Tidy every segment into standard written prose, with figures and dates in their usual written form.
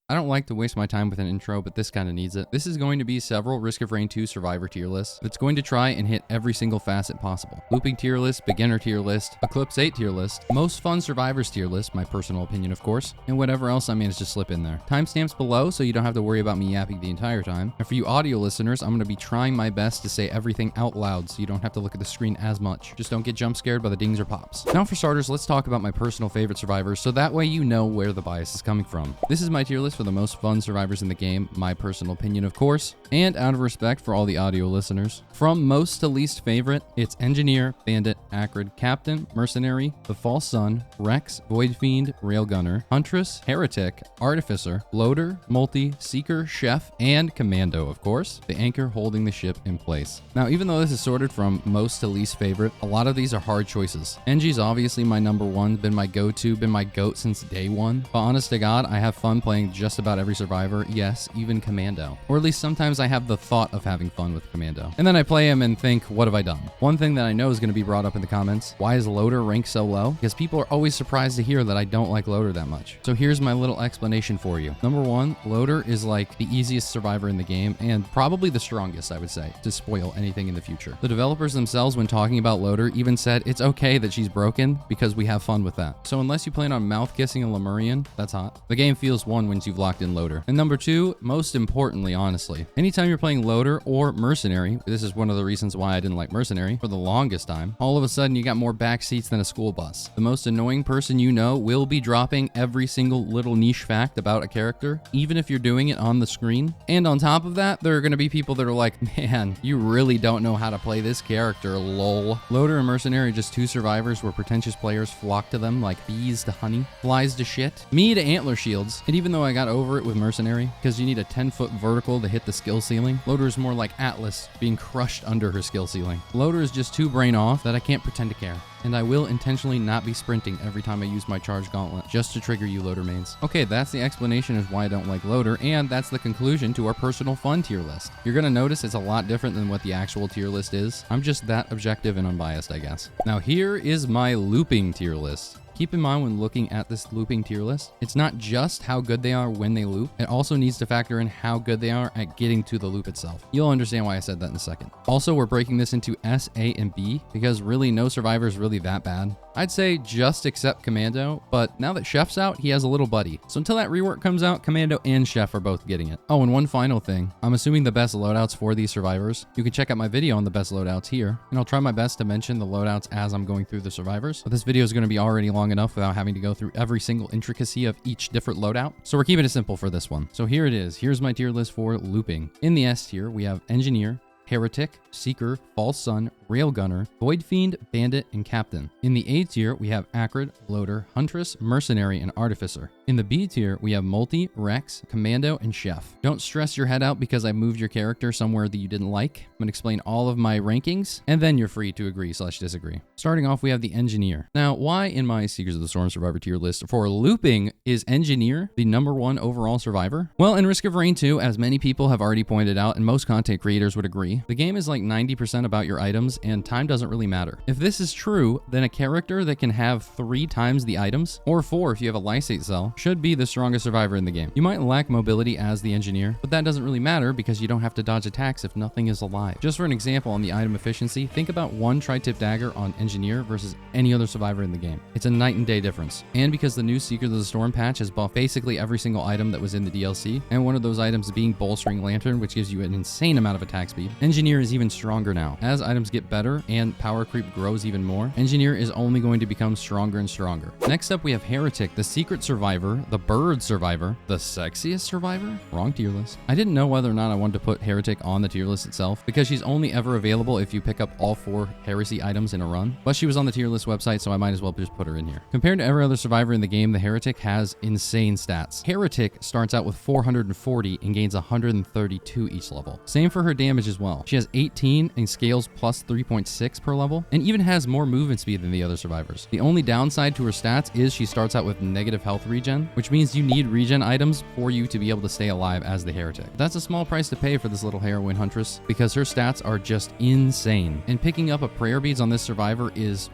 I don't like to waste my time with an intro, but this kind of needs it. This is going to be several Risk of Rain 2 Survivor tier lists. It's going to try and hit every single facet possible. Looping tier list, beginner tier list, Eclipse 8 tier list, most fun survivors tier list, my personal opinion of course, and whatever else I managed to slip in there. Timestamps below so you don't have to worry about me yapping the entire time. And for you audio listeners, I'm going to be trying my best to say everything out loud so you don't have to look at the screen as much. Just don't get jump scared by the dings or pops. Now for starters, let's talk about my personal favorite survivors so that way you know where the bias is coming from. This is my tier list for the most fun survivors in the game, my personal opinion of course, and out of respect for all the audio listeners. From most to least favorite, it's Engineer, Bandit, Acrid, Captain, Mercenary, The False Sun, Rex, Void Fiend, Railgunner, Huntress, Heretic, Artificer, Loader, MUL-T, Seeker, Chef, and Commando of course, the anchor holding the ship in place. Now even though this is sorted from most to least favorite, a lot of these are hard choices. Engie's obviously my number one, been my go-to, been my goat since day one, but honest to God, I have fun playing just about every survivor, yes, even Commando. Or at least sometimes I have the thought of having fun with Commando. And then I play him and think, what have I done? One thing that I know is going to be brought up in the comments, why is Loader ranked so low? Because people are always surprised to hear that I don't like Loader that much. So here's my little explanation for you. Number one, Loader is like the easiest survivor in the game and probably the strongest, I would say, to spoil anything in the future. The developers themselves, when talking about Loader, even said it's okay that she's broken because we have fun with that. So unless you plan on mouth kissing a Lemurian, that's hot. The game feels won once you've locked in Loader. And number two, most importantly, honestly, anytime you're playing Loader or Mercenary, this is one of the reasons why I didn't like Mercenary for the longest time, all of a sudden you got more back seats than a school bus. The most annoying person you know will be dropping every single little niche fact about a character, even if you're doing it on the screen. And on top of that, there are going to be people that are like, man, you really don't know how to play this character, lol. Loader and Mercenary are just two survivors where pretentious players flock to them like bees to honey, flies to shit, me to antler shields. And even though I got over it with Mercenary, because you need a 10-foot vertical to hit the skill ceiling, Loader is more like Atlas being crushed under her skill ceiling. Loader is just too brain off that I can't pretend to care. And I will intentionally not be sprinting every time I use my charge gauntlet, just to trigger you Loader mains. Okay, that's the explanation of why I don't like Loader, and that's the conclusion to our personal fun tier list. You're gonna notice it's a lot different than what the actual tier list is. I'm just that objective and unbiased, I guess. Now here is my looping tier list. Keep in mind when looking at this looping tier list, it's not just how good they are when they loop, it also needs to factor in how good they are at getting to the loop itself. You'll understand why I said that in a second. Also, we're breaking this into S, A, and B because really no survivor is really that bad. I'd say just except Commando, but now that Chef's out, he has a little buddy. So until that rework comes out, Commando and Chef are both getting it. Oh, and one final thing. I'm assuming the best loadouts for these survivors. You can check out my video on the best loadouts here, and I'll try my best to mention the loadouts as I'm going through the survivors. But this video is going to be already long enough without having to go through every single intricacy of each different loadout. So we're keeping it simple for this one. So here it is. Here's my tier list for looping. In the S tier, we have Engineer, Heretic, Seeker, False Sun, Railgunner, Void Fiend, Bandit, and Captain. In the A tier, we have Acrid, Loader, Huntress, Mercenary, and Artificer. In the B tier, we have MUL-T, Rex, Commando, and Chef. Don't stress your head out because I moved your character somewhere that you didn't like. I'm going to explain all of my rankings, and then you're free to agree/disagree. Starting off, we have the Engineer. Now, why in my Seekers of the Storm Survivor tier list for looping is Engineer the number one overall survivor? Well, in Risk of Rain 2, as many people have already pointed out, and most content creators would agree, the game is like 90% about your items, and time doesn't really matter. If this is true, then a character that can have 3 times the items, or 4 if you have a lysate cell, should be the strongest survivor in the game. You might lack mobility as the Engineer, but that doesn't really matter because you don't have to dodge attacks if nothing is alive. Just for an example on the item efficiency, think about one tri-tip dagger on Engineer versus any other survivor in the game. It's a night and day difference. And because the new Seekers of the Storm patch has buffed basically every single item that was in the DLC, and one of those items being Bolstering Lantern, which gives you an insane amount of attack speed, Engineer is even stronger now. As items get better and power creep grows even more, Engineer is only going to become stronger and stronger. Next up, we have Heretic, the secret survivor, the bird survivor, the sexiest survivor? Wrong tier list. I didn't know whether or not I wanted to put Heretic on the tier list itself because she's only ever available if you pick up all 4 heresy items in a run, but she was on the tier list website, so I might as well just put her in here. Compared to every other survivor in the game, the Heretic has insane stats. Heretic starts out with 440 and gains 132 each level. Same for her damage as well. She has 18 and scales plus 3.6 per level, and even has more movement speed than the other survivors. The only downside to her stats is she starts out with negative health regen, which means you need regen items for you to be able to stay alive as the Heretic. That's a small price to pay for this little heroine Huntress because her stats are just insane. And picking up a prayer beads on this survivor is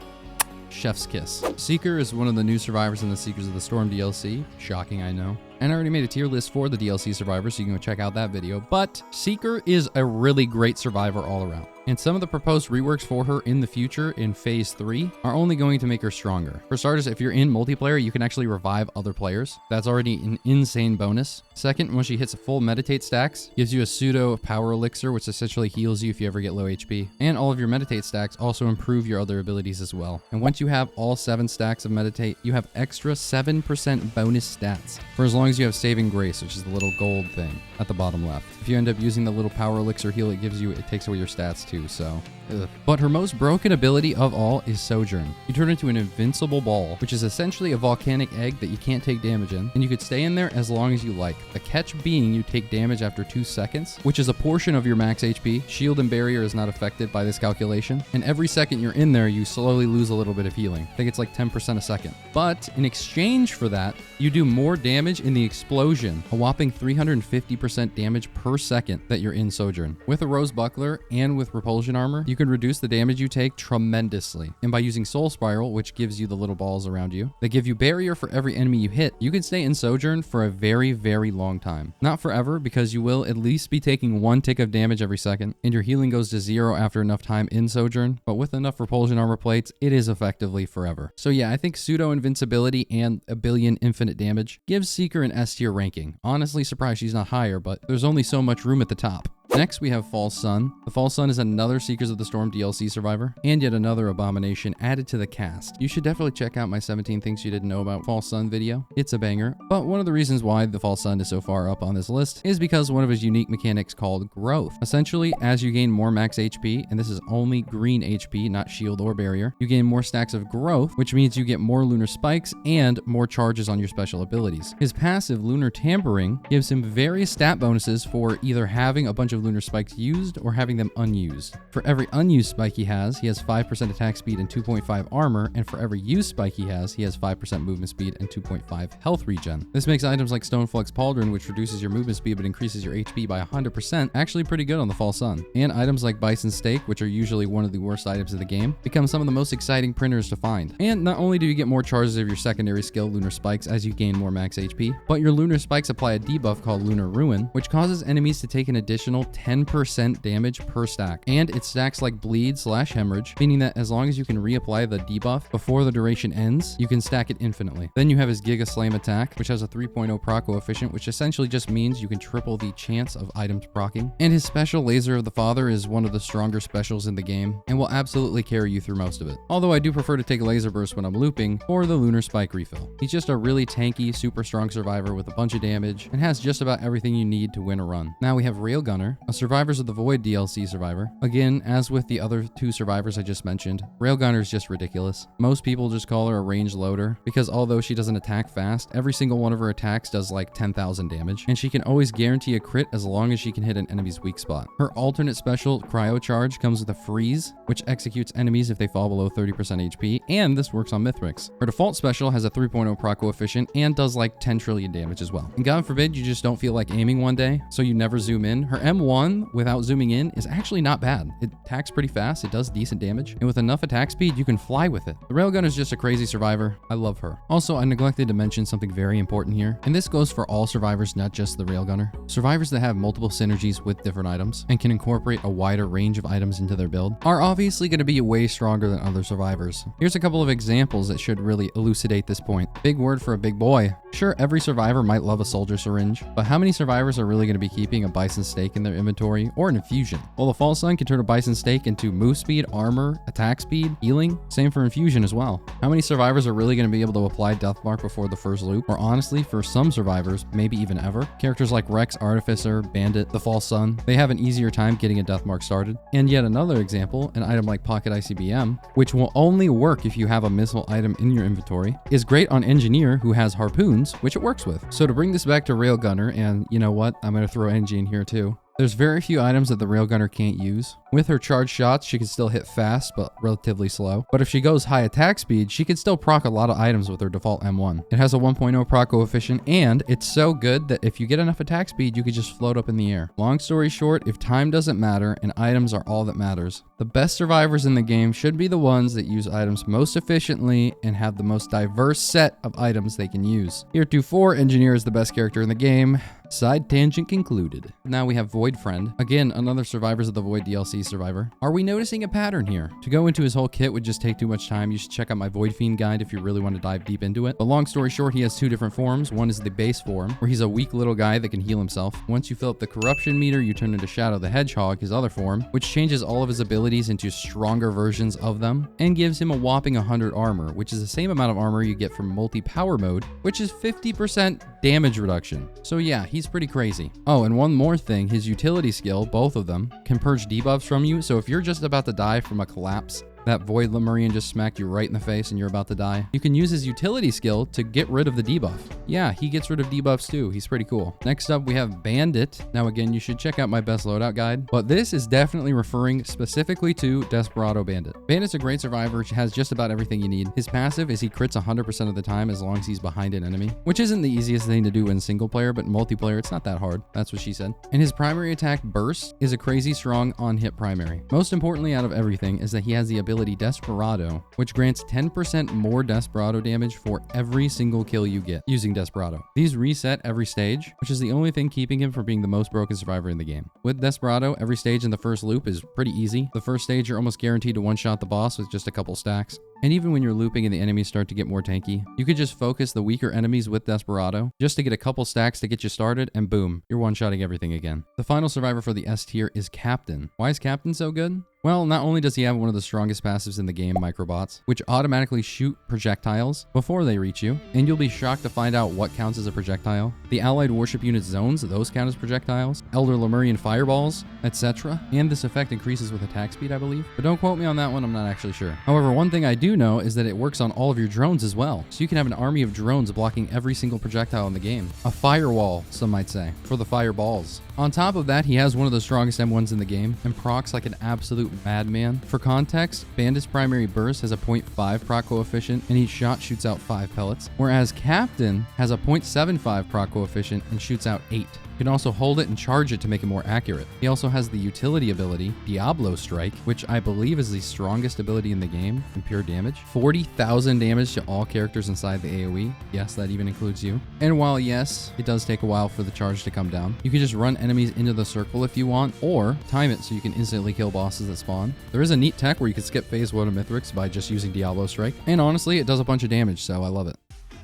chef's kiss. Seeker is one of the new survivors in the Seekers of the Storm DLC. Shocking, I know. And I already made a tier list for the DLC survivor, so you can go check out that video. But Seeker is a really great survivor all around. And some of the proposed reworks for her in the future in Phase 3 are only going to make her stronger. For starters, if you're in multiplayer, you can actually revive other players. That's already an insane bonus. Second, when she hits full meditate stacks, gives you a pseudo power elixir, which essentially heals you if you ever get low HP. And all of your meditate stacks also improve your other abilities as well. And once you have all 7 stacks of meditate, you have extra 7% bonus stats for as long as you have saving grace, which is the little gold thing at the bottom left. If you end up using the little power elixir heal it gives you, it takes away your stats too, so ugh. But her most broken ability of all is Sojourn. You turn into an invincible ball, which is essentially a volcanic egg that you can't take damage in, and you could stay in there as long as you like. The catch being you take damage after 2 seconds, which is a portion of your max HP. Shield and barrier is not affected by this calculation, and every second you're in there, you slowly lose a little bit of healing. I think it's like 10% a second. But in exchange for that, you do more damage in the explosion, a whopping 350% damage per second that you're in Sojourn. With a Rose Buckler and with repulsion armor, you can reduce the damage you take tremendously. And by using Soul Spiral, which gives you the little balls around you, that give you barrier for every enemy you hit, you can stay in Sojourn for a very, very long time. Not forever, because you will at least be taking 1 tick of damage every second, and your healing goes to 0 after enough time in Sojourn, but with enough repulsion armor plates, it is effectively forever. So yeah, I think pseudo invincibility and a billion infinite damage gives Seeker an S tier ranking. Honestly surprised she's not higher, but there's only so much room at the top. Next, we have False Sun. The False Sun is another Seekers of the Storm DLC survivor, and yet another abomination added to the cast. You should definitely check out my 17 Things You Didn't Know About False Sun video. It's a banger, but one of the reasons why the False Sun is so far up on this list is because one of his unique mechanics called Growth. Essentially, as you gain more max HP, and this is only green HP, not shield or barrier, you gain more stacks of growth, which means you get more lunar spikes and more charges on your special abilities. His passive, Lunar Tampering, gives him various stat bonuses for either having a bunch of lunar spikes used or having them unused. For every unused spike he has 5% attack speed and 2.5 armor, and for every used spike he has 5% movement speed and 2.5 health regen. This makes items like Stoneflex Pauldron, which reduces your movement speed but increases your HP by 100%, actually pretty good on the False Sun. And items like Bison Steak, which are usually one of the worst items of the game, become some of the most exciting printers to find. And not only do you get more charges of your secondary skill, Lunar Spikes, as you gain more max HP, but your Lunar Spikes apply a debuff called Lunar Ruin, which causes enemies to take an additional 10% damage per stack. And it stacks like Bleed/Hemorrhage, meaning that as long as you can reapply the debuff before the duration ends, you can stack it infinitely. Then you have his Giga Slam attack, which has a 3.0 proc coefficient, which essentially just means you can triple the chance of items proccing. And his special Laser of the Father is one of the stronger specials in the game, and will absolutely carry you through most of it. Although I do prefer to take Laser Burst when I'm looping, or the Lunar Spike refill. He's just a really tanky, super strong survivor with a bunch of damage, and has just about everything you need to win a run. Now we have Railgunner, a Survivors of the Void DLC survivor. Again, as with the other 2 survivors I just mentioned, Railgunner is just ridiculous. Most people just call her a range loader, because although she doesn't attack fast, every single one of her attacks does like 10,000 damage, and she can always guarantee a crit as long as she can hit an enemy's weak spot. Her alternate special, Cryo Charge, comes with a freeze, which executes enemies if they fall below 30% HP, and this works on Mithrix. Her default special has a 3.0 proc coefficient and does like 10 trillion damage as well. And God forbid you just don't feel like aiming one day, so you never zoom in. Her M1 without zooming in is actually not bad. It attacks pretty fast, it does decent damage, and with enough attack speed, you can fly with it. The Railgunner is just a crazy survivor. I love her. Also, I neglected to mention something very important here, and this goes for all survivors, not just the Railgunner. Survivors that have multiple synergies with different items and can incorporate a wider range of items into their build are obviously going to be way stronger than other survivors. Here's a couple of examples that should really elucidate this point. Big word for a big boy. Sure, every survivor might love a soldier syringe, but how many survivors are really going to be keeping a Bison Steak in their inventory or an infusion? Well, the False Sun can turn a Bison Steak into move speed, armor, attack speed, healing. Same for infusion as well. How many survivors are really going to be able to apply Deathmark before the first loop? Or honestly, for some survivors, maybe even ever? Characters like Rex, Artificer, Bandit, the False Sun, they have an easier time getting a Deathmark started. And yet another example, an item like Pocket ICBM, which will only work if you have a missile item in your inventory, is great on Engineer who has harpoons, which it works with. So to bring this back to Railgunner, and you know what, I'm going to throw Engie in here too. There's very few items that the Railgunner can't use. With her charged shots, she can still hit fast, but relatively slow. But if she goes high attack speed, she can still proc a lot of items with her default M1. It has a 1.0 proc coefficient, and it's so good that if you get enough attack speed, you could just float up in the air. Long story short, if time doesn't matter and items are all that matters, the best survivors in the game should be the ones that use items most efficiently and have the most diverse set of items they can use. Heretofore, Engineer is the best character in the game. Side tangent concluded. Now we have Void Friend. Again, another Survivors of the Void DLC survivor. Are we noticing a pattern here? To go into his whole kit would just take too much time. You should check out my Void Fiend guide if you really want to dive deep into it. But long story short, he has two different forms. One is the base form, where he's a weak little guy that can heal himself. Once you fill up the corruption meter, you turn into Shadow the Hedgehog, his other form, which changes all of his abilities into stronger versions of them, and gives him a whopping 100 armor, which is the same amount of armor you get from multi-power mode, which is 50% damage reduction. So yeah, he's pretty crazy. Oh, and one more thing, his utility skill, both of them, can purge debuffs from you. So if you're just about to die from a collapse, that Void Lemurian just smacked you right in the face and you're about to die, you can use his utility skill to get rid of the debuff. Yeah, he gets rid of debuffs too. He's pretty cool. Next up, we have Bandit. Now again, you should check out my best loadout guide, but this is definitely referring specifically to Desperado Bandit. Bandit's a great survivor. He has just about everything you need. His passive is he crits 100% of the time as long as he's behind an enemy, which isn't the easiest thing to do in single player, but in multiplayer, it's not that hard. That's what she said. And his primary attack, Burst, is a crazy strong on-hit primary. Most importantly out of everything is that he has the ability Desperado, which grants 10% more Desperado damage for every single kill you get using Desperado. These reset every stage, which is the only thing keeping him from being the most broken survivor in the game. With Desperado, every stage in the first loop is pretty easy. The first stage, you're almost guaranteed to one-shot the boss with just a couple stacks. And even when you're looping and the enemies start to get more tanky, you could just focus the weaker enemies with Desperado just to get a couple stacks to get you started, and boom, you're one-shotting everything again. The final survivor for the S tier is Captain. Why is Captain so good? Well, not only does he have one of the strongest passives in the game, Microbots, which automatically shoot projectiles before they reach you, and you'll be shocked to find out what counts as a projectile. The allied warship unit zones, those count as projectiles. Elder Lemurian fireballs, etc. And this effect increases with attack speed, I believe. But don't quote me on that one, I'm not actually sure. However, one thing I do know is that it works on all of your drones as well. So you can have an army of drones blocking every single projectile in the game. A firewall, some might say, for the fireballs. On top of that, he has one of the strongest M1s in the game and procs like an absolute madman. For context, Bandit's primary burst has a 0.5 proc coefficient and each shot shoots out 5 pellets, whereas Captain has a 0.75 proc coefficient and shoots out 8. You can also hold it and charge it to make it more accurate. He also has the utility ability, Diablo Strike, which I believe is the strongest ability in the game in pure damage. 40,000 damage to all characters inside the AoE. Yes, that even includes you. And while yes, it does take a while for the charge to come down, you can just run enemies into the circle if you want, or time it so you can instantly kill bosses that spawn. There is a neat tech where you can skip phase 1 of Mithrix by just using Diablo Strike. And honestly, it does a bunch of damage, so I love it.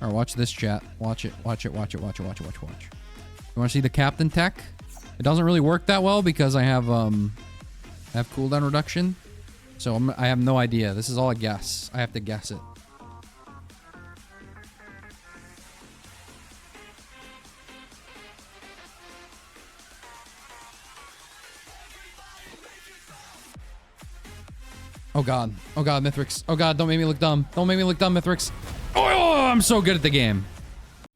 All right, watch this, chat. Watch it, watch it, watch it, watch it, watch it, watch it, watch it. You want to see the Captain tech? It doesn't really work that well because I have cooldown reduction. So I have no idea. This is all a guess. I have to guess it. Oh god. Oh god, Mithrix. Oh god, don't make me look dumb. Don't make me look dumb, Mithrix. Oh, I'm so good at the game.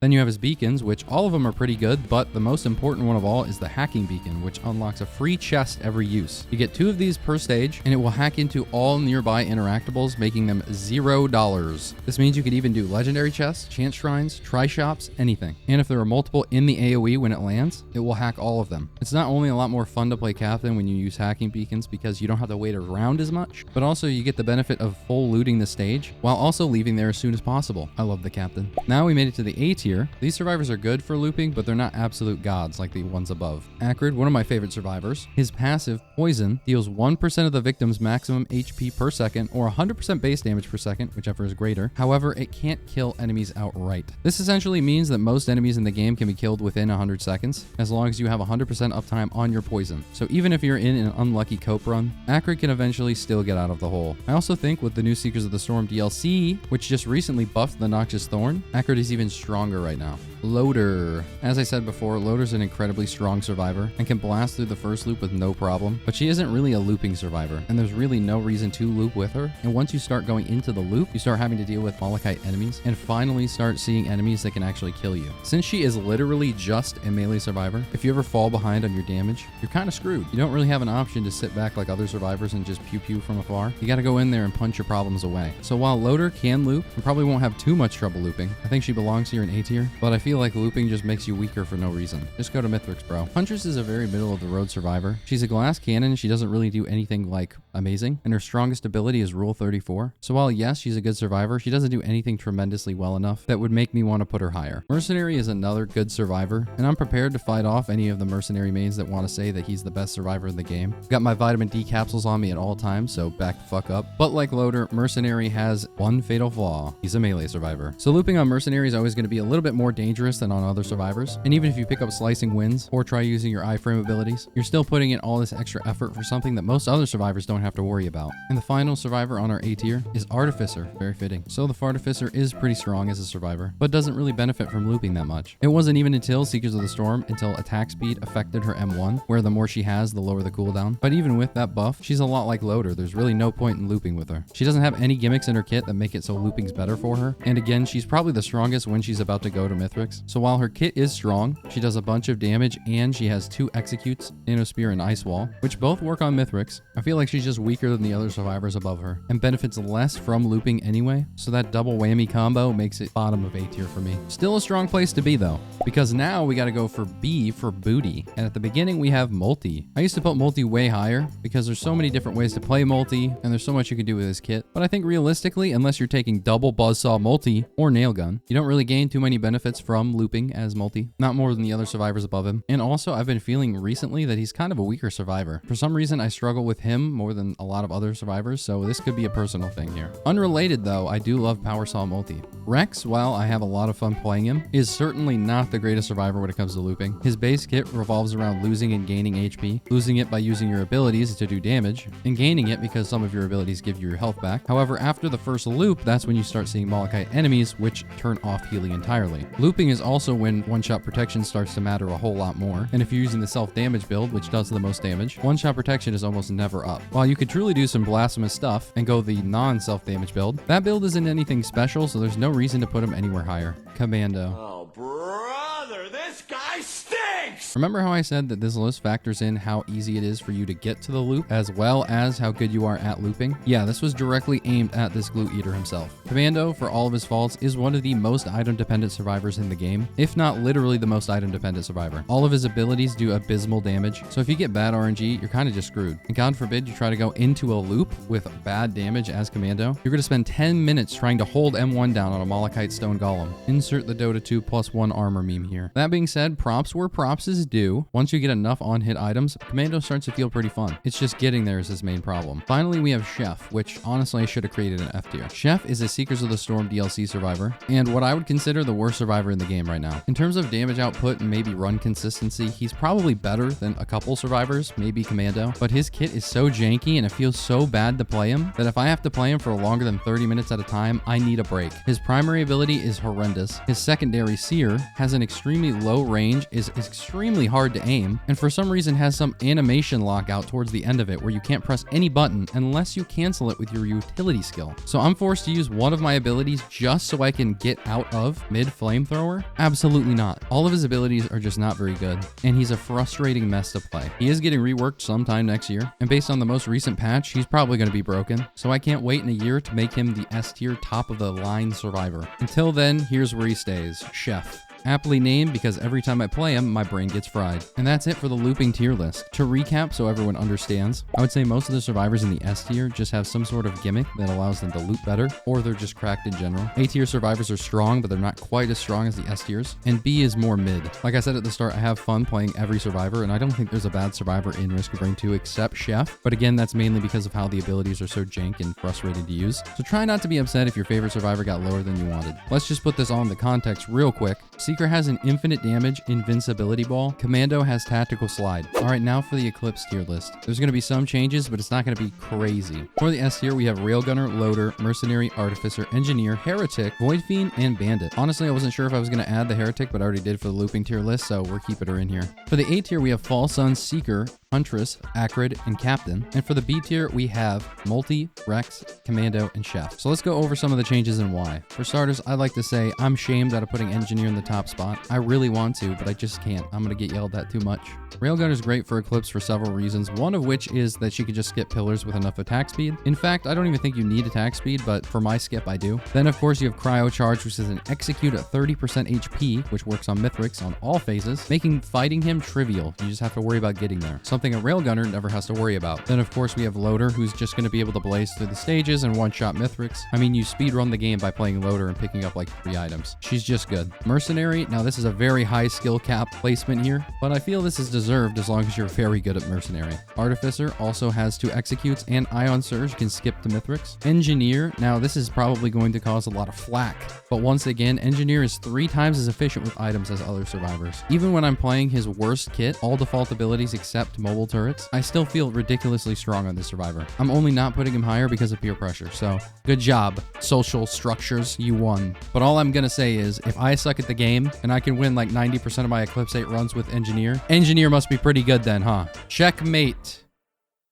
Then you have his beacons, which all of them are pretty good, but the most important one of all is the hacking beacon, which unlocks a free chest every use. You get 2 of these per stage, and it will hack into all nearby interactables, making them $0. This means you could even do legendary chests, chance shrines, tri-shops, anything. And if there are multiple in the AoE when it lands, it will hack all of them. It's not only a lot more fun to play Captain when you use hacking beacons because you don't have to wait around as much, but also you get the benefit of full looting the stage while also leaving there as soon as possible. I love the Captain. Now we made it to the A tier. These survivors are good for looping, but they're not absolute gods like the ones above. Acrid, one of my favorite survivors. His passive, Poison, deals 1% of the victim's maximum HP per second, or 100% base damage per second, whichever is greater. However, it can't kill enemies outright. This essentially means that most enemies in the game can be killed within 100 seconds, as long as you have 100% uptime on your poison. So even if you're in an unlucky cope run, Acrid can eventually still get out of the hole. I also think with the new Seekers of the Storm DLC, which just recently buffed the Noxious Thorn, Acrid is even stronger right now. Loader. As I said before, Loader's an incredibly strong survivor and can blast through the first loop with no problem, but she isn't really a looping survivor, and there's really no reason to loop with her. And once you start going into the loop, you start having to deal with Malachite enemies and finally start seeing enemies that can actually kill you. Since she is literally just a melee survivor, if you ever fall behind on your damage, you're kind of screwed. You don't really have an option to sit back like other survivors and just pew pew from afar. You got to go in there and punch your problems away. So while Loader can loop and probably won't have too much trouble looping, I think she belongs here in A tier, but I feel like looping just makes you weaker for no reason. Just go to Mithrix, bro. Huntress is a very middle of the road survivor. She's a glass cannon. She doesn't really do anything like amazing, and her strongest ability is Rule 34. So while yes, she's a good survivor, she doesn't do anything tremendously well enough that would make me want to put her higher. Mercenary is another good survivor, and I'm prepared to fight off any of the Mercenary mains that want to say that he's the best survivor in the game. Got my vitamin D capsules on me at all times, so back the fuck up. But like Loader, Mercenary has one fatal flaw. He's a melee survivor. So looping on Mercenary is always going to be a little bit more dangerous than on other survivors. And even if you pick up slicing winds or try using your iframe abilities, you're still putting in all this extra effort for something that most other survivors don't have to worry about. And the final survivor on our A tier is Artificer. Very fitting. So the Artificer is pretty strong as a survivor, but doesn't really benefit from looping that much. It wasn't even until Seekers of the Storm until attack speed affected her M1, where the more she has, the lower the cooldown. But even with that buff, she's a lot like Loader. There's really no point in looping with her. She doesn't have any gimmicks in her kit that make it so looping's better for her. And again, she's probably the strongest when she's about to go to Mithrix. So while her kit is strong, she does a bunch of damage and she has 2 executes, Nano Spear and Ice Wall, which both work on Mithrix. I feel like she's just weaker than the other survivors above her and benefits less from looping anyway. So that double whammy combo makes it bottom of A tier for me. Still a strong place to be though, because now we got to go for B for booty. And at the beginning we have MUL-T. I used to put MUL-T way higher because there's so many different ways to play MUL-T and there's so much you can do with this kit. But I think realistically, unless you're taking double buzzsaw MUL-T or nail gun, you don't really gain too many benefits from looping as MUL-T. Not more than the other survivors above him. And also I've been feeling recently that he's kind of a weaker survivor. For some reason I struggle with him more than a lot of other survivors, so this could be a personal thing here. Unrelated though, I do love Power Saw MUL-T. Rex, while I have a lot of fun playing him, is certainly not the greatest survivor when it comes to looping. His base kit revolves around losing and gaining HP, losing it by using your abilities to do damage, and gaining it because some of your abilities give you your health back. However, after the first loop, that's when you start seeing Malachite enemies, which turn off healing entirely. Looping is also when one-shot protection starts to matter a whole lot more, and if you're using the self-damage build, which does the most damage, one-shot protection is almost never up. While you could truly do some blasphemous stuff and go the non-self-damage build, that build isn't anything special, so there's no reason to put him anywhere higher. Commando. Oh, brother, this guy stinks! Remember how I said that this list factors in how easy it is for you to get to the loop, as well as how good you are at looping? Yeah, this was directly aimed at this glue eater himself. Commando, for all of his faults, is one of the most item-dependent survivors in the game, if not literally the most item-dependent survivor. All of his abilities do abysmal damage, so if you get bad RNG, you're kind of just screwed. And God forbid you try to go into a loop with bad damage as Commando, you're going to spend 10 minutes trying to hold M1 down on a Malachite Stone Golem. Insert the Dota 2 +1 armor meme here. That being said, props where props is due. Once you get enough on-hit items, Commando starts to feel pretty fun. It's just getting there is his main problem. Finally, we have Chef, which honestly I should have created an F tier. Chef is a Seekers of the Storm DLC survivor, and what I would consider the worst survivor in the game right now. In terms of damage output and maybe run consistency, he's probably better than a couple survivors, maybe Commando, but his kit is so janky and it feels so bad to play him that if I have to play him for longer than 30 minutes at a time, I need a break. His primary ability is horrendous. His secondary, Seer, has an extremely low range, is extremely hard to aim, and for some reason has some animation lockout towards the end of it where you can't press any button unless you cancel it with your utility skill. So I'm forced to use one of my abilities just so I can get out of mid-flamethrower? Absolutely not. All of his abilities are just not very good, and he's a frustrating mess to play. He is getting reworked sometime next year, and based on the most recent patch, he's probably going to be broken, so I can't wait in a year to make him the S tier top of the line survivor. Until then, here's where he stays, Chef. Aptly named because every time I play him, my brain gets fried. And that's it for the looping tier list. To recap so everyone understands, I would say most of the survivors in the S tier just have some sort of gimmick that allows them to loop better, or they're just cracked in general. A tier survivors are strong, but they're not quite as strong as the S tiers. And B is more mid. Like I said at the start, I have fun playing every survivor, and I don't think there's a bad survivor in Risk of Rain 2 except Chef. But again, that's mainly because of how the abilities are so jank and frustrating to use. So try not to be upset if your favorite survivor got lower than you wanted. Let's just put this all into context real quick. Seeker has an infinite damage invincibility ball. Commando has tactical slide. All right, now for the Eclipse tier list. There's going to be some changes, but it's not going to be crazy. For the S tier, we have Railgunner, Loader, Mercenary, Artificer, Engineer, Heretic, Void Fiend, and Bandit. Honestly, I wasn't sure if I was going to add the Heretic, but I already did for the looping tier list, so we're keeping her in here. For the A tier, we have Fall Sun, Seeker, Huntress, Acrid, and Captain. And for the B tier, we have MUL-T, Rex, Commando, and Chef. So let's go over some of the changes and why. For starters, I'd like to say I'm shamed out of putting Engineer in the top spot. I really want to, but I just can't. I'm going to get yelled at too much. Railgunner is great for Eclipse for several reasons, one of which is that she could just skip pillars with enough attack speed. In fact, I don't even think you need attack speed, but for my skip, I do. Then, of course, you have Cryo Charge, which is an execute at 30% HP, which works on Mithrix on all phases, making fighting him trivial. You just have to worry about getting there. Something a Railgunner never has to worry about. Then, of course, we have Loader, who's just going to be able to blaze through the stages and one-shot Mithrix. I mean, you speedrun the game by playing Loader and picking up like 3 items. She's just good. Mercenary, now this is a very high skill cap placement here, but I feel this is deserved as long as you're very good at Mercenary. Artificer also has 2 executes and Ion Surge can skip to Mithrix. Engineer, now this is probably going to cause a lot of flack, but once again, Engineer is 3 times as efficient with items as other survivors. Even when I'm playing his worst kit, all default abilities except mobile turrets, I still feel ridiculously strong on this survivor. I'm only not putting him higher because of peer pressure, so good job, social structures, you won. But all I'm gonna say is, if I suck at the game and I can win like 90% of my Eclipse 8 runs with Engineer, Engineer must be pretty good then, huh? Checkmate.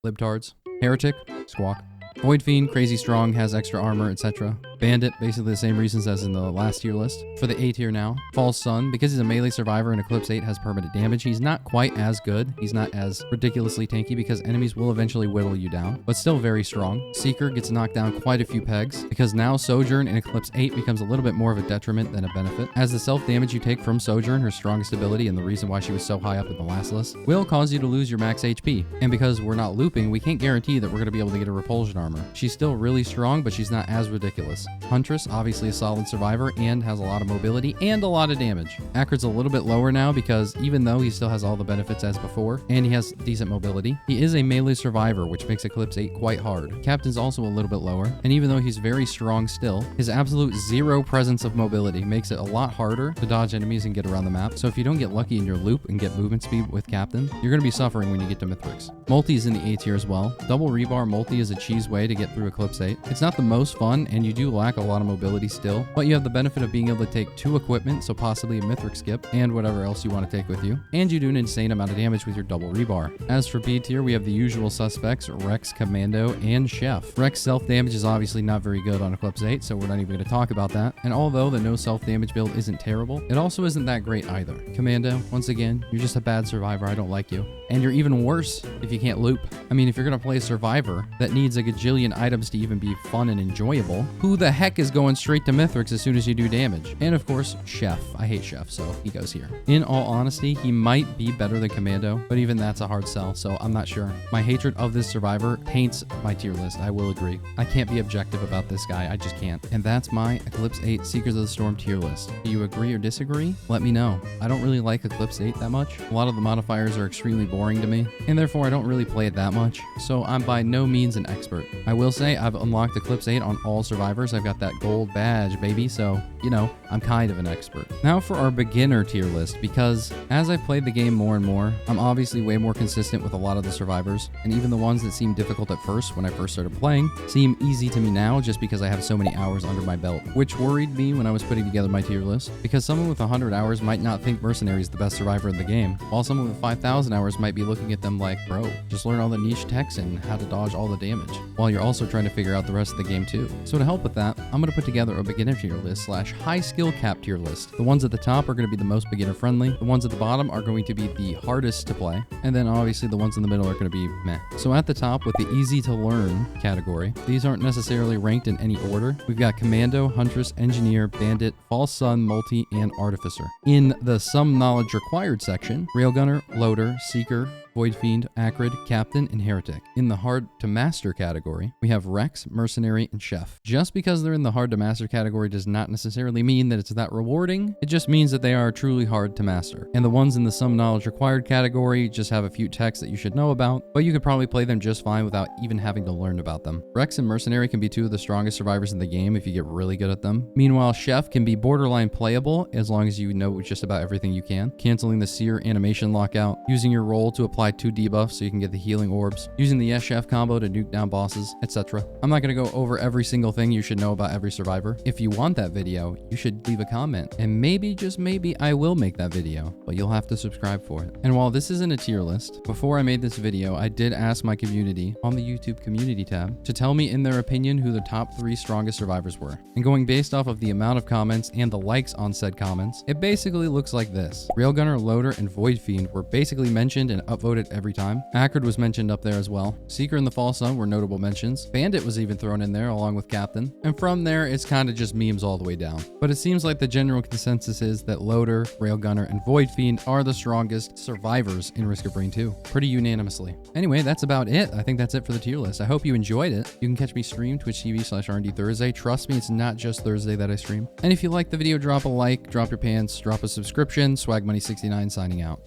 Libtards. Heretic. Squawk. Void Fiend, crazy strong, has extra armor, etc. Bandit, basically the same reasons as in the last tier list. For the A tier now, False Sun, because he's a melee survivor and Eclipse 8 has permanent damage, he's not quite as good. He's not as ridiculously tanky because enemies will eventually whittle you down, but still very strong. Seeker gets knocked down quite a few pegs because now Sojourn in Eclipse 8 becomes a little bit more of a detriment than a benefit, as the self-damage you take from Sojourn, her strongest ability and the reason why she was so high up in the last list, will cause you to lose your max HP. And because we're not looping, we can't guarantee that we're going to be able to get a repulsion armor. She's still really strong, but she's not as ridiculous. Huntress, obviously a solid survivor and has a lot of mobility and a lot of damage. Acrid's a little bit lower now because even though he still has all the benefits as before, and he has decent mobility, he is a melee survivor, which makes Eclipse 8 quite hard. Captain's also a little bit lower, and even though he's very strong still, his absolute 0 presence of mobility makes it a lot harder to dodge enemies and get around the map. So if you don't get lucky in your loop and get movement speed with Captain, you're going to be suffering when you get to Mithrix. MUL-T is in the A tier as well. Double rebar MUL-T is a cheese way to get through Eclipse 8. It's not the most fun, and you do lack a lot of mobility still, but you have the benefit of being able to take 2 equipment, so possibly a Mithrix skip, and whatever else you want to take with you, and you do an insane amount of damage with your double rebar. As for B tier, we have the usual suspects, Rex, Commando, and Chef. Rex self-damage is obviously not very good on Eclipse 8, so we're not even going to talk about that, and although the no self-damage build isn't terrible, it also isn't that great either. Commando, once again, you're just a bad survivor, I don't like you. And you're even worse if you can't loop. I mean, if you're going to play a survivor that needs a gajillion items to even be fun and enjoyable, who the heck is going straight to Mithrix as soon as you do damage? And of course, Chef. I hate Chef, so he goes here. In all honesty, he might be better than Commando, but even that's a hard sell, so I'm not sure. My hatred of this survivor taints my tier list, I will agree. I can't be objective about this guy, I just can't. And that's my Eclipse 8 Seekers of the Storm tier list. Do you agree or disagree? Let me know. I don't really like Eclipse 8 that much. A lot of the modifiers are extremely boring to me, and therefore I don't really play it that much, so I'm by no means an expert. I will say I've unlocked Eclipse 8 on all survivors. I've got that gold badge, baby, so, you know, I'm kind of an expert. Now for our beginner tier list, because as I've played the game more and more, I'm obviously way more consistent with a lot of the survivors, and even the ones that seemed difficult at first when I first started playing seem easy to me now just because I have so many hours under my belt, which worried me when I was putting together my tier list, because someone with 100 hours might not think Mercenary is the best survivor in the game, while someone with 5,000 hours might be looking at them like, bro, just learn all the niche techs and how to dodge all the damage, while you're also trying to figure out the rest of the game too. So to help with that, I'm going to put together a beginner tier list / high skill cap tier list. The ones at the top are going to be the most beginner friendly, the ones at the bottom are going to be the hardest to play, and then obviously the ones in the middle are going to be meh. So at the top with the easy to learn category, these aren't necessarily ranked in any order. We've got Commando, Huntress, Engineer, Bandit, False Sun, MUL-T, and Artificer. In the some knowledge required section, Railgunner, Loader, Seeker, Void Fiend, Acrid, Captain, and Heretic. In the hard to master category, we have Rex, Mercenary, and Chef. Just because they're in the hard to master category does not necessarily mean that it's that rewarding. It just means that they are truly hard to master. And the ones in the some knowledge required category just have a few techs that you should know about, but you could probably play them just fine without even having to learn about them. Rex and Mercenary can be two of the strongest survivors in the game if you get really good at them. Meanwhile, Chef can be borderline playable as long as you know just about everything you can. Canceling the Seer animation lockout, using your roll to apply 2 debuffs so you can get the healing orbs, using the Yes Chef combo to nuke down bosses, etc. I'm not going to go over every single thing you should know about every survivor. If you want that video, you should leave a comment, and maybe, just maybe, I will make that video, but you'll have to subscribe for it. And while this isn't a tier list, before I made this video, I did ask my community on the YouTube community tab to tell me in their opinion who the top 3 strongest survivors were. And going based off of the amount of comments and the likes on said comments, it basically looks like this. Railgunner, Loader, and Void Fiend were basically mentioned and upvoted every time. Acrid was mentioned up there as well. Seeker and the False Sun were notable mentions. Bandit was even thrown in there along with Captain. And from there, it's kind of just memes all the way down. But it seems like the general consensus is that Loader, Railgunner, and Void Fiend are the strongest survivors in Risk of Rain 2, pretty unanimously. Anyway, that's about it. I think that's it for the tier list. I hope you enjoyed it. You can catch me stream twitch.tv/R&D Thursday. Trust me, it's not just Thursday that I stream. And if you liked the video, drop a like, drop your pants, drop a subscription. Swag Money 69 signing out.